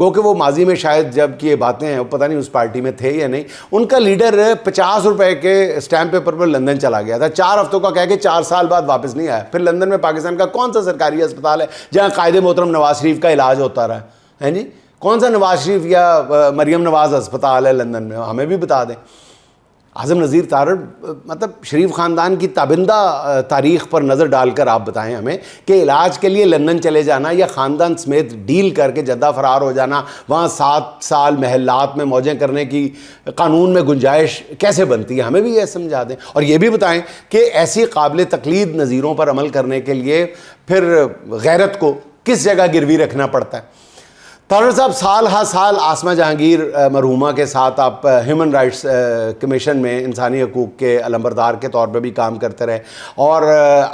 گو کہ وہ ماضی میں شاید جب کی یہ باتیں ہیں وہ پتہ نہیں اس پارٹی میں تھے یا نہیں، ان کا لیڈر 50 روپے کے اسٹیمپ پیپر پر لندن چلا گیا تھا، 4 ہفتوں کا کہہ کے 4 سال بعد واپس نہیں آیا. پھر لندن میں پاکستان کا کون سا سرکاری اسپتال ہے جہاں قائد محترم نواز شریف کا علاج ہوتا رہا ہے جی؟ کون سا نواز شریف یا مریم نواز اسپتال ہے لندن میں؟ ہمیں بھی بتا دیں. اعظم نذیر تارڑ مطلب شریف خاندان کی تابندہ تاریخ پر نظر ڈال کر آپ بتائیں ہمیں کہ علاج کے لیے لندن چلے جانا یا خاندان سمیت ڈیل کر کے جدہ فرار ہو جانا، وہاں 7 سال محلات میں موجیں کرنے کی قانون میں گنجائش کیسے بنتی ہے؟ ہمیں بھی یہ سمجھا دیں. اور یہ بھی بتائیں کہ ایسی قابل تقلید نظیروں پر عمل کرنے کے لیے پھر غیرت کو کس جگہ گروی رکھنا پڑتا ہے؟ تارڑ صاحب سال ہا سال عاصمہ جہانگیر مرحومہ کے ساتھ آپ ہیومن رائٹس کمیشن میں انسانی حقوق کے علمبردار کے طور پہ بھی کام کرتے رہے، اور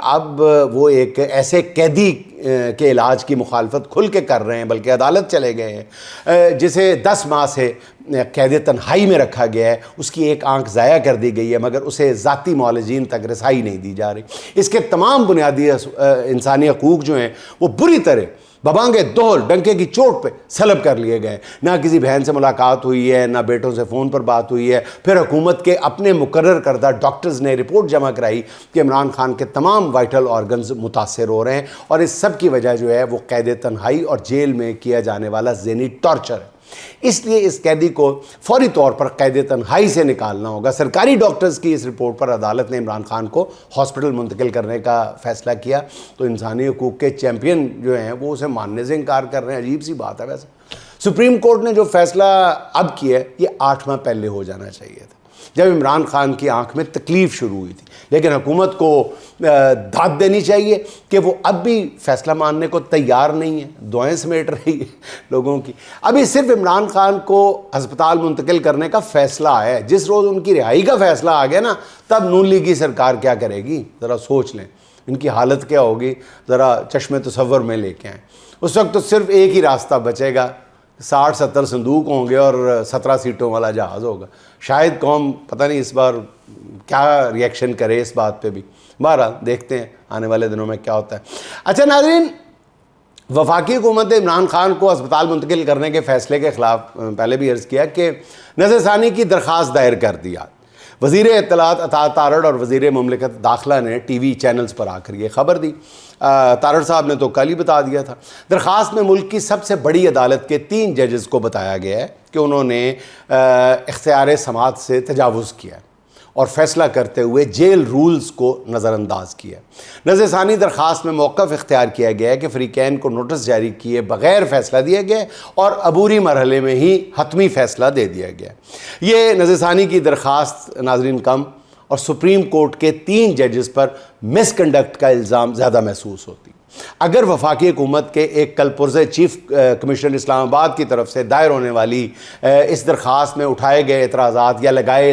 اب وہ ایک ایسے قیدی کے علاج کی مخالفت کھل کے کر رہے ہیں، بلکہ عدالت چلے گئے ہیں، جسے 10 ماہ سے قید تنہائی میں رکھا گیا ہے. اس کی ایک آنکھ ضائع کر دی گئی ہے مگر اسے ذاتی معالجین تک رسائی نہیں دی جا رہی. اس کے تمام بنیادی انسانی حقوق جو ہیں وہ بری طرح ببانگے دول ڈنکے کی چوٹ پہ سلب کر لیے گئے. نہ کسی بہن سے ملاقات ہوئی ہے، نہ بیٹوں سے فون پر بات ہوئی ہے. پھر حکومت کے اپنے مقرر کردہ ڈاکٹرز نے رپورٹ جمع کرائی کہ عمران خان کے تمام وائٹل آرگنز متاثر ہو رہے ہیں، اور اس سب کی وجہ جو ہے وہ قید تنہائی اور جیل میں کیا جانے والا ذہنی ٹارچر ہے. اس لیے اس قیدی کو فوری طور پر قید تنہائی سے نکالنا ہوگا. سرکاری ڈاکٹرز کی اس رپورٹ پر عدالت نے عمران خان کو ہاسپٹل منتقل کرنے کا فیصلہ کیا تو انسانی حقوق کے چیمپئن جو ہیں وہ اسے ماننے سے انکار کر رہے ہیں. عجیب سی بات ہے. ویسے سپریم کورٹ نے جو فیصلہ اب کیا ہے یہ 8 ماہ پہلے ہو جانا چاہیے تھا، جب عمران خان کی آنکھ میں تکلیف شروع ہوئی تھی. لیکن حکومت کو داد دینی چاہیے کہ وہ اب بھی فیصلہ ماننے کو تیار نہیں ہے، دعائیں سمیٹ رہی ہے لوگوں کی. ابھی صرف عمران خان کو ہسپتال منتقل کرنے کا فیصلہ آیا ہے. جس روز ان کی رہائی کا فیصلہ آ گیا نا، تب نون لیگ کی سرکار کیا کرے گی ذرا سوچ لیں. ان کی حالت کیا ہوگی ذرا چشم تصور میں لے کے آئیں. اس وقت تو صرف ایک ہی راستہ بچے گا، 60-70 صندوق ہوں گے اور 17 سیٹوں والا جہاز ہوگا. شاید قوم پتہ نہیں اس بار کیا ریئیکشن کرے اس بات پہ بھی. بہرحال دیکھتے ہیں آنے والے دنوں میں کیا ہوتا ہے. اچھا ناظرین، وفاقی حکومت نے عمران خان کو ہسپتال منتقل کرنے کے فیصلے کے خلاف پہلے بھی عرض کیا کہ نظر ثانی کی درخواست دائر کر دیا. وزیر اطلاعات عطا تارڑ اور وزیر مملکت داخلہ نے ٹی وی چینلز پر آ کر یہ خبر دی. تارڑ صاحب نے تو کل ہی بتا دیا تھا. درخواست میں ملک کی سب سے بڑی عدالت کے 3 ججز کو بتایا گیا ہے کہ انہوں نے اختیار سماعت سے تجاوز کیا اور فیصلہ کرتے ہوئے جیل رولز کو نظر انداز کیا. نظر ثانی درخواست میں موقف اختیار کیا گیا ہے کہ فریقین کو نوٹس جاری کیے بغیر فیصلہ دیا گیا اور عبوری مرحلے میں ہی حتمی فیصلہ دے دیا گیا. یہ نظر ثانی کی درخواست ناظرین کم اور سپریم کورٹ کے 3 ججز پر مس کنڈکٹ کا الزام زیادہ محسوس ہوتی. اگر وفاقی حکومت کے ایک کل پرزے چیف کمشنر اسلام آباد کی طرف سے دائر ہونے والی اس درخواست میں اٹھائے گئے اعتراضات یا لگائے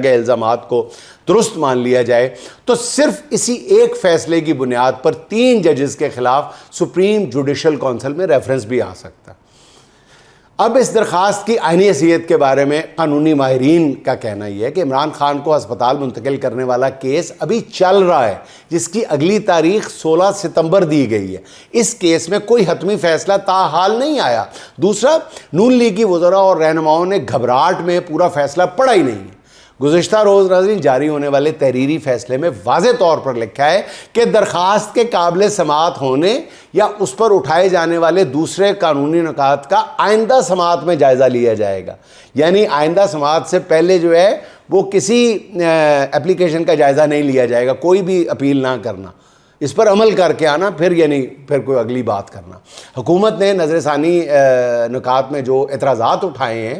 گئے الزامات کو درست مان لیا جائے تو صرف اسی ایک فیصلے کی بنیاد پر 3 ججز کے خلاف سپریم جوڈیشل کونسل میں ریفرنس بھی آ سکتا ہے. اب اس درخواست کی آئینی حیثیت کے بارے میں قانونی ماہرین کا کہنا یہ ہے کہ عمران خان کو ہسپتال منتقل کرنے والا کیس ابھی چل رہا ہے، جس کی اگلی تاریخ 16 ستمبر دی گئی ہے. اس کیس میں کوئی حتمی فیصلہ تاحال نہیں آیا. دوسرا، نون لیگی وزراء اور رہنماؤں نے گھبراہٹ میں پورا فیصلہ پڑھا ہی نہیں ہے. گزشتہ روز ناظرین جاری ہونے والے تحریری فیصلے میں واضح طور پر لکھا ہے کہ درخواست کے قابل سماعت ہونے یا اس پر اٹھائے جانے والے دوسرے قانونی نکات کا آئندہ سماعت میں جائزہ لیا جائے گا. یعنی آئندہ سماعت سے پہلے جو ہے وہ کسی اپلیکیشن کا جائزہ نہیں لیا جائے گا، کوئی بھی اپیل نہ کرنا، اس پر عمل کر کے آنا، پھر کوئی اگلی بات کرنا. حکومت نے نظر ثانی نکات میں جو اعتراضات اٹھائے ہیں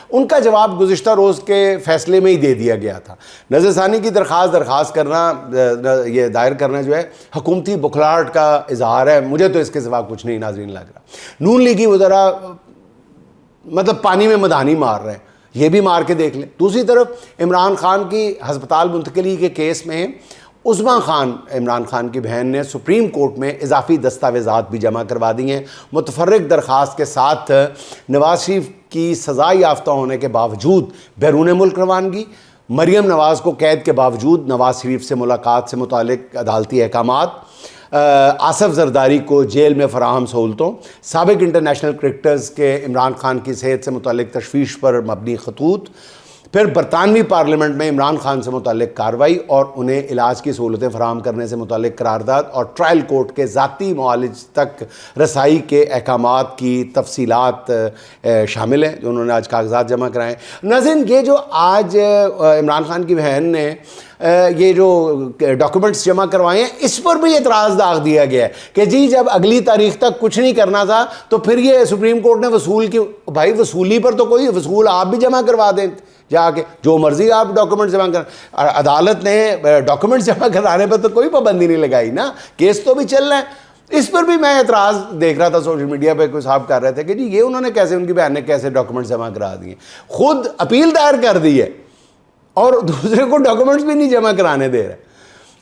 ان کا جواب گزشتہ روز کے فیصلے میں ہی دے دیا گیا تھا. نظر ثانی کی درخواست کرنا، یہ دائر کرنا جو ہے حکومتی بکھلاہٹ کا اظہار ہے. مجھے تو اس کے سوا کچھ نہیں ناظرین لگ رہا. نون لیگی وزراء مطلب پانی میں مدانی مار رہے ہیں، یہ بھی مار کے دیکھ لیں. دوسری طرف عمران خان کی ہسپتال منتقلی کے کیس میں عظمیٰ خان، عمران خان کی بہن، نے سپریم کورٹ میں اضافی دستاویزات بھی جمع کروا دی ہیں. متفرق درخواست کے ساتھ نواز شریف کی سزا یافتہ ہونے کے باوجود بیرون ملک روانگی، مریم نواز کو قید کے باوجود نواز شریف سے ملاقات سے متعلق عدالتی احکامات، آصف زرداری کو جیل میں فراہم سہولتوں، سابق انٹرنیشنل کرکٹرز کے عمران خان کی صحت سے متعلق تشویش پر مبنی خطوط، پھر برطانوی پارلیمنٹ میں عمران خان سے متعلق کارروائی اور انہیں علاج کی سہولتیں فراہم کرنے سے متعلق قرارداد، اور ٹرائل کورٹ کے ذاتی معالج تک رسائی کے احکامات کی تفصیلات شامل ہیں جو انہوں نے آج کاغذات جمع کرائے ہیں۔ ناظرین، یہ جو آج عمران خان کی بہن نے یہ جو ڈاکومنٹس جمع کروائے ہیں، اس پر بھی اعتراض داغ دیا گیا ہے کہ جی جب اگلی تاریخ تک کچھ نہیں کرنا تھا تو پھر یہ سپریم کورٹ نے وصول کی۔ بھائی وصولی پر تو کوئی وصول آپ بھی جمع کروا دیں، جا کے جو مرضی آپ ڈاکومنٹ جمع کر، عدالت نے ڈاکومنٹ جمع کرانے پر تو کوئی پابندی نہیں لگائی نا، کیس تو بھی چل رہا ہے۔ اس پر بھی میں اعتراض دیکھ رہا تھا سوشل میڈیا پہ، کوئی صاحب کر رہے تھے کہ جی یہ انہوں نے کیسے، ان کی بہن نے کیسے ڈاکومنٹ جمع کرا دیے، خود اپیل دائر کر دی ہے اور دوسرے کو ڈاکومنٹس بھی نہیں جمع کرانے دے رہے۔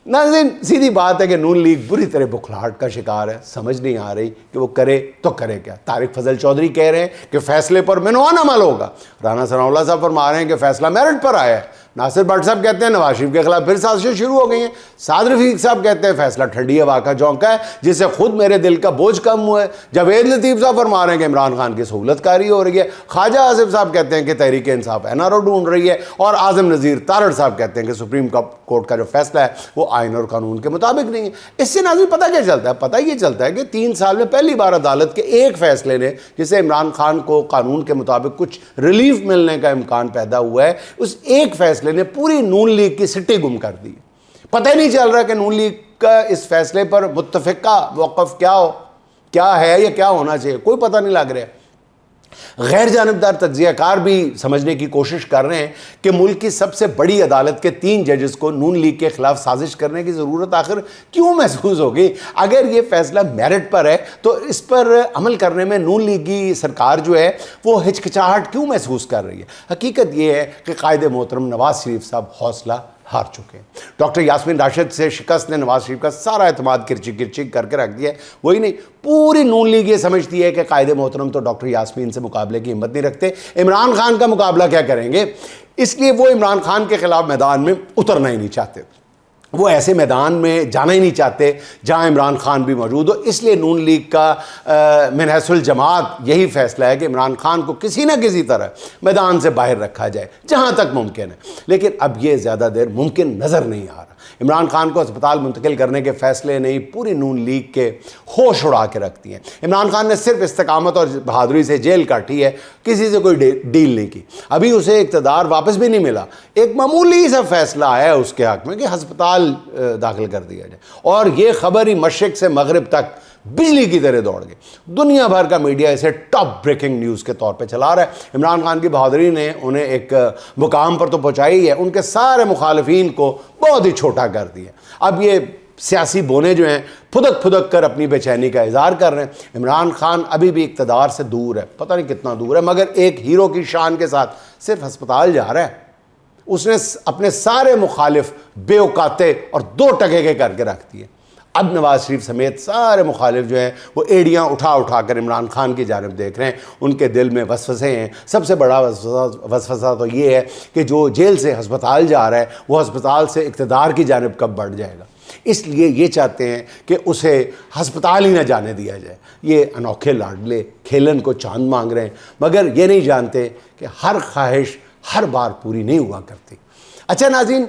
ناظرین، سیدھی بات ہے کہ نون لیگ بری طرح بکھلاہٹ کا شکار ہے، سمجھ نہیں آ رہی کہ وہ کرے تو کرے کیا۔ طارق فضل چودھری کہہ رہے ہیں کہ فیصلے پر مینوان عمل ہوگا، رانا ثناء اللہ صاحب فرما رہے ہیں کہ فیصلہ میرٹ پر آیا ہے، ناصر بٹ صاحب کہتے ہیں نواز شریف کے خلاف پھر سازشیں شروع ہو گئی ہیں، سعد رفیق صاحب کہتے ہیں فیصلہ ٹھنڈی ہوا کا جھونکا ہے جس سے خود میرے دل کا بوجھ کم ہوا ہے، جاوید لطیف صاحب فرما رہے ہیں کہ عمران خان کی سہولت کاری ہو رہی ہے، خواجہ آصف صاحب کہتے ہیں کہ Tehreek Insaf N R O ڈھونڈ رہی ہے، اور اعظم نذیر تارڑ صاحب کہتے ہیں کہ سپریم کورٹ کا جو فیصلہ ہے وہ آئین اور قانون کے مطابق نہیں ہے۔ اس سے ناظرین پتہ کیا چلتا ہے؟ پتہ یہ چلتا ہے کہ 3 سال میں پہلی بار عدالت کے ایک فیصلے نے، جسے عمران خان کو قانون کے مطابق کچھ ریلیف ملنے کا امکان پیدا ہوا ہے، اس ایک فیصلے نے پوری نون لیگ کی سٹی گم کر دی۔ پتہ ہی نہیں چل رہا کہ نون لیگ کا اس فیصلے پر متفقہ موقف کیا ہے یا کیا ہونا چاہیے، کوئی پتہ نہیں لگ رہا۔ غیر جانبدار تجزیہ کار بھی سمجھنے کی کوشش کر رہے ہیں کہ ملک کی سب سے بڑی عدالت کے 3 ججز کو نون لیگ کے خلاف سازش کرنے کی ضرورت آخر کیوں محسوس ہوگی؟ اگر یہ فیصلہ میرٹ پر ہے تو اس پر عمل کرنے میں نون لیگی سرکار جو ہے وہ ہچکچاہٹ کیوں محسوس کر رہی ہے؟ حقیقت یہ ہے کہ قائد محترم نواز شریف صاحب حوصلہ ہار چکے ہیں۔ ڈاکٹر یاسمین راشد سے شکست نے نواز شریف کا سارا اعتماد کرچی کر کے رکھ دیا ہے۔ وہی نہیں، پوری نون لیگ یہ سمجھتی ہے کہ قائد محترم تو ڈاکٹر یاسمین سے مقابلے کی ہمت نہیں رکھتے، عمران خان کا مقابلہ کیا کریں گے؟ اس لیے وہ عمران خان کے خلاف میدان میں اترنا ہی نہیں چاہتے، وہ ایسے میدان میں جانا ہی نہیں چاہتے جہاں عمران خان بھی موجود ہو۔ اس لیے نون لیگ کا من حیث الجماعت یہی فیصلہ ہے کہ عمران خان کو کسی نہ کسی طرح میدان سے باہر رکھا جائے جہاں تک ممکن ہے، لیکن اب یہ زیادہ دیر ممکن نظر نہیں آ رہا۔ عمران خان کو ہسپتال منتقل کرنے کے فیصلے نے پوری نون لیگ کے ہوش اڑا کے رکھ دیے۔ عمران خان نے صرف استقامت اور بہادری سے جیل کاٹی ہے، کسی سے کوئی ڈیل نہیں کی، ابھی اسے اقتدار واپس بھی نہیں ملا۔ ایک معمولی سا فیصلہ آیا ہے اس کے حق میں کہ ہسپتال داخل کر دیا جائے، اور یہ خبر ہی مشرق سے مغرب تک بجلی کی طرح دوڑ گئی۔ دنیا بھر کا میڈیا اسے ٹاپ بریکنگ نیوز کے طور پہ چلا رہا ہے۔ عمران خان کی بہادری نے انہیں ایک مقام پر تو پہنچائی ہے، ان کے سارے مخالفین کو بہت ہی چھوٹا کر دیا۔ اب یہ سیاسی بونے جو ہیں پھدک کر اپنی بے چینی کا اظہار کر رہے ہیں۔ عمران خان ابھی بھی اقتدار سے دور ہے، پتہ نہیں کتنا دور ہے، مگر ایک ہیرو کی شان کے ساتھ صرف ہسپتال جا رہا ہے۔ اس نے اپنے سارے مخالف بے اوقاتے اور 2 ٹکے کے کر کے رکھ دیے۔ اب نواز شریف سمیت سارے مخالف جو ہیں وہ ایڑیاں اٹھا کر عمران خان کی جانب دیکھ رہے ہیں، ان کے دل میں وسوسے ہیں۔ سب سے بڑا وسوسہ تو یہ ہے کہ جو جیل سے ہسپتال جا رہا ہے وہ ہسپتال سے اقتدار کی جانب کب بڑھ جائے گا، اس لیے یہ چاہتے ہیں کہ اسے ہسپتال ہی نہ جانے دیا جائے۔ یہ انوکھے لاڈلے کھیلن کو چاند مانگ رہے ہیں، مگر یہ نہیں جانتے کہ ہر خواہش ہر بار پوری نہیں ہوا کرتی۔ اچھا ناظرین،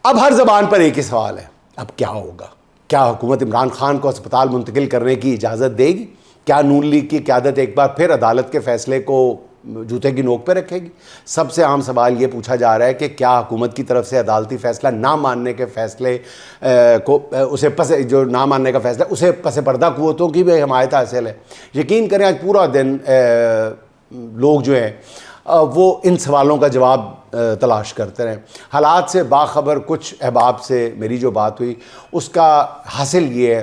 اب ہر زبان پر ایک ہی سوال ہے، اب کیا ہوگا؟ کیا حکومت عمران خان کو ہسپتال منتقل کرنے کی اجازت دے گی؟ کیا نون لیگ کی قیادت ایک بار پھر عدالت کے فیصلے کو جوتے کی نوک پہ رکھے گی؟ سب سے عام سوال یہ پوچھا جا رہا ہے کہ کیا حکومت کی طرف سے عدالتی فیصلہ نہ ماننے کے فیصلے کو جو نہ ماننے کا فیصلہ اسے پس پردہ قوتوں کی بھی حمایت حاصل ہے؟ یقین کریں آج پورا دن لوگ جو ہیں وہ ان سوالوں کا جواب تلاش کرتے رہیں۔ حالات سے باخبر کچھ احباب سے میری جو بات ہوئی اس کا حاصل یہ ہے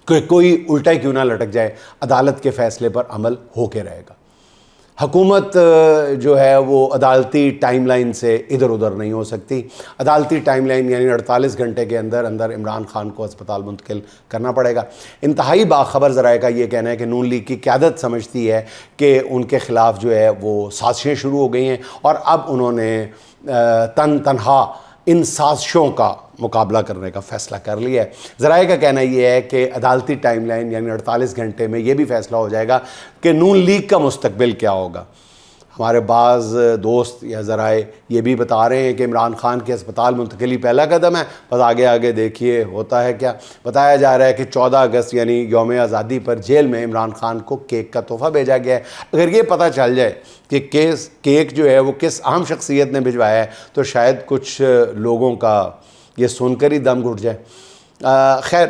کہ کوئی الٹا کیوں نہ لٹک جائے، عدالت کے فیصلے پر عمل ہو کے رہے گا۔ حکومت جو ہے وہ عدالتی ٹائم لائن سے ادھر ادھر نہیں ہو سکتی۔ عدالتی ٹائم لائن یعنی 48 گھنٹے کے اندر عمران خان کو ہسپتال منتقل کرنا پڑے گا۔ انتہائی باخبر ذرائع کا یہ کہنا ہے کہ نون لیگ کی قیادت سمجھتی ہے کہ ان کے خلاف جو ہے وہ سازشیں شروع ہو گئی ہیں، اور اب انہوں نے تنہا ان سازشوں کا مقابلہ کرنے کا فیصلہ کر لیا ہے۔ ذرائع کا کہنا یہ ہے کہ عدالتی ٹائم لائن یعنی 48 گھنٹے میں یہ بھی فیصلہ ہو جائے گا کہ نون لیگ کا مستقبل کیا ہوگا۔ ہمارے بعض دوست یا ذرائع یہ بھی بتا رہے ہیں کہ عمران خان کے ہسپتال منتقلی پہلا قدم ہے، بس آگے دیکھیے ہوتا ہے کیا۔ بتایا جا رہا ہے کہ 14 اگست یعنی یوم آزادی پر جیل میں عمران خان کو کیک کا تحفہ بھیجا گیا ہے۔ اگر یہ پتہ چل جائے کہ کیک جو ہے وہ کس عام شخصیت نے بھجوایا ہے تو شاید کچھ لوگوں کا یہ سن کر ہی دم گھٹ جائے۔ خیر،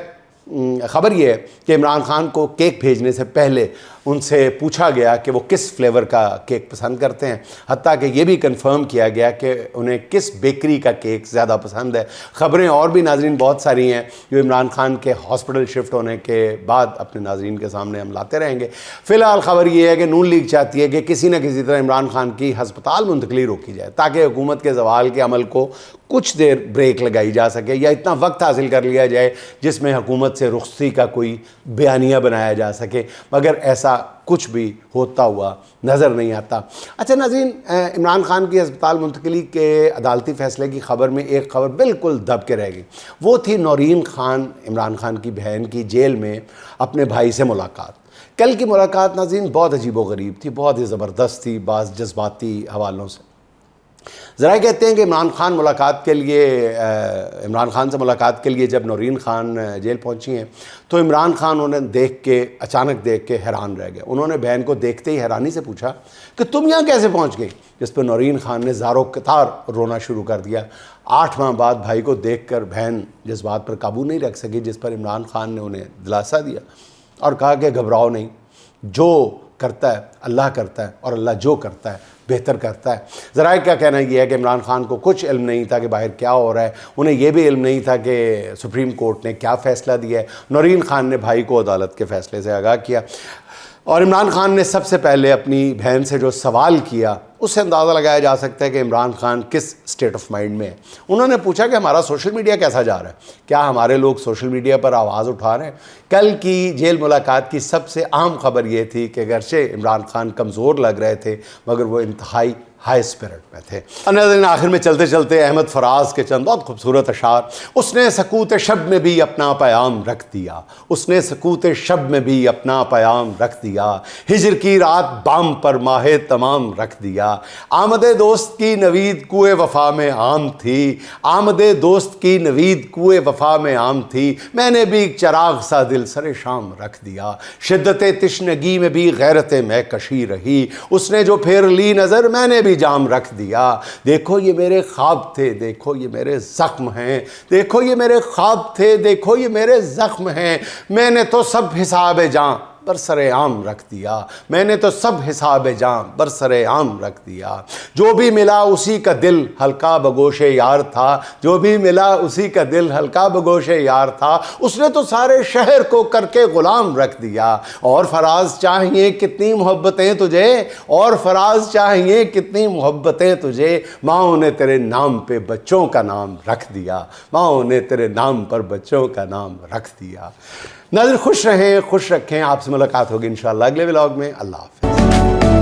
خبر یہ ہے کہ عمران خان کو کیک بھیجنے سے پہلے ان سے پوچھا گیا کہ وہ کس فلیور کا کیک پسند کرتے ہیں، حتیٰ کہ یہ بھی کنفرم کیا گیا کہ انہیں کس بیکری کا کیک زیادہ پسند ہے۔ خبریں اور بھی ناظرین بہت ساری ہیں جو عمران خان کے ہاسپٹل شفٹ ہونے کے بعد اپنے ناظرین کے سامنے ہم لاتے رہیں گے۔ فی الحال خبر یہ ہے کہ نون لیگ چاہتی ہے کہ کسی نہ کسی طرح عمران خان کی ہسپتال منتقلی روکی جائے تاکہ حکومت کے زوال کے عمل کو کچھ دیر بریک لگائی جا سکے یا اتنا وقت حاصل کر لیا جائے جس میں حکومت سے رخصتی کا کوئی بیانیہ بنایا جا سکے، مگر ایسا کچھ بھی ہوتا ہوا نظر نہیں آتا۔ اچھا ناظرین، عمران خان کی ہسپتال منتقلی کے عدالتی فیصلے کی خبر میں ایک خبر بالکل دب کے رہ گئی، وہ تھی نورین خان، عمران خان کی بہن کی جیل میں اپنے بھائی سے ملاقات۔ کل کی ملاقات ناظرین بہت عجیب و غریب تھی، بہت ہی زبردست تھی بعض جذباتی حوالوں سے۔ ذرائع کہتے ہیں کہ عمران خان سے ملاقات کے لیے جب نورین خان جیل پہنچی ہیں تو عمران خان انہیں اچانک دیکھ کے حیران رہ گئے۔ انہوں نے بہن کو دیکھتے ہی حیرانی سے پوچھا کہ تم یہاں کیسے پہنچ گئی، جس پہ نورین خان نے زار و قطار رونا شروع کر دیا۔ 8 ماہ بعد بھائی کو دیکھ کر بہن جذبات پر قابو نہیں رکھ سکی، جس پر عمران خان نے انہیں دلاسا دیا اور کہا کہ گھبراؤ نہیں، جو کرتا ہے اللہ کرتا ہے اور اللہ جو کرتا ہے بہتر کرتا ہے۔ ذرائع کا کہنا یہ ہے کہ عمران خان کو کچھ علم نہیں تھا کہ باہر کیا ہو رہا ہے، انہیں یہ بھی علم نہیں تھا کہ سپریم کورٹ نے کیا فیصلہ دیا ہے۔ نورین خان نے بھائی کو عدالت کے فیصلے سے آگاہ کیا اور عمران خان نے سب سے پہلے اپنی بہن سے جو سوال کیا اس سے اندازہ لگایا جا سکتا ہے کہ عمران خان کس سٹیٹ آف مائنڈ میں ہے۔ انہوں نے پوچھا کہ ہمارا سوشل میڈیا کیسا جا رہا ہے، کیا ہمارے لوگ سوشل میڈیا پر آواز اٹھا رہے ہیں۔ کل کی جیل ملاقات کی سب سے اہم خبر یہ تھی کہ اگرچہ عمران خان کمزور لگ رہے تھے مگر وہ انتہائی ہائی اسپرٹ میں تھے۔ ناظرین، آخر میں چلتے چلتے احمد فراز کے چند بہت خوبصورت اشعار۔ اس نے سکوت شب میں بھی اپنا پیام رکھ دیا، اس نے سکوت شب میں بھی اپنا پیام رکھ دیا، ہجر کی رات بام پر ماہ تمام رکھ دیا، آمد دوست کی نوید کوئے وفا میں عام تھی، آمد دوست کی نوید کوئے وفا میں عام تھی، میں نے بھی ایک چراغ سا دل سر شام رکھ دیا، شدت تشنگی میں بھی غیرت میں کشی رہی، اس نے جو پھیر لی نظر میں نے بھی جام رکھ دیا، دیکھو یہ میرے خواب تھے دیکھو یہ میرے زخم ہیں، دیکھو یہ میرے خواب تھے دیکھو یہ میرے زخم ہیں، میں نے تو سب حساب جاں برسر عام رکھ دیا، میں نے تو سب حساب جاں برسر عام رکھ دیا، جو بھی ملا اسی کا دل ہلکا بگوش یار تھا، جو بھی ملا اسی کا دل ہلکا بگوش یار تھا، اس نے تو سارے شہر کو کر کے غلام رکھ دیا، اور فراز چاہیے کتنی محبتیں تجھے، اور فراز چاہیے کتنی محبتیں تجھے، ماں نے تیرے نام پہ بچوں کا نام رکھ دیا، ماں نے تیرے نام پر بچوں کا نام رکھ دیا۔ ناظرین، خوش رہیں، خوش رکھیں، آپ سے ملاقات ہوگی انشاءاللہ اگلے ولاگ میں۔ اللہ حافظ۔